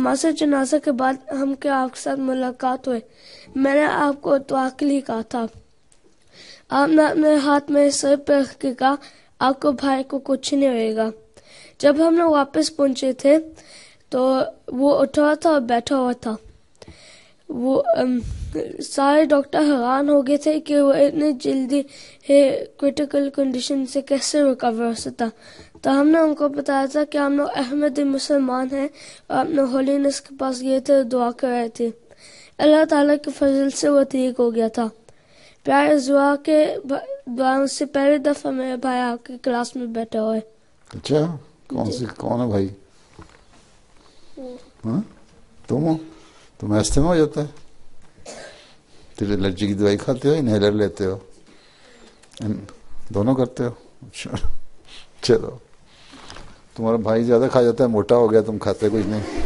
نماز جنازہ کے بعد ہم کے آپ کے ساتھ ملاقات ہوئے. میں نے آپ کو دعا کے لیے کہا تھا. آپ نے اپنے ہاتھ میں سر پہ رکھ کے کہا آپ کو بھائی کو کچھ نہیں ہوئے گا. جب ہم لوگ واپس پہنچے تھے تو وہ اٹھا تھا اور بیٹھا ہوا تھا. وہ سارے ڈاکٹر حیران ہو گئے تھے کہ وہ اتنی جلدی کرٹیکل کنڈیشن سے کیسے ریکور ہو سکتا. تو ہم نے ان کو بتایا تھا کہ ہم لوگ احمدی مسلمان ہیں اور اپنے ہولینس کے پاس گئے تھے، دعا کر رہے تھے. اللہ تعالیٰ کے فضل سے وہ ٹھیک ہو گیا تھا. پیارے دعا سے پہلی دفعہ میرے بھائی آپ کی کلاس میں بیٹھے ہوئے. اچھا کون ہے بھائی؟ ہاں تم ایسٹما ہو جاتا ہے؟ تیرے الرجی کی دوائی کھاتے ہو، انہیلر لیتے ہو، دونوں کرتے ہو؟ اچھا چلو، تمہارا بھائی زیادہ کھا جاتا ہے، موٹا ہو گیا، تم کھاتے کچھ نہیں.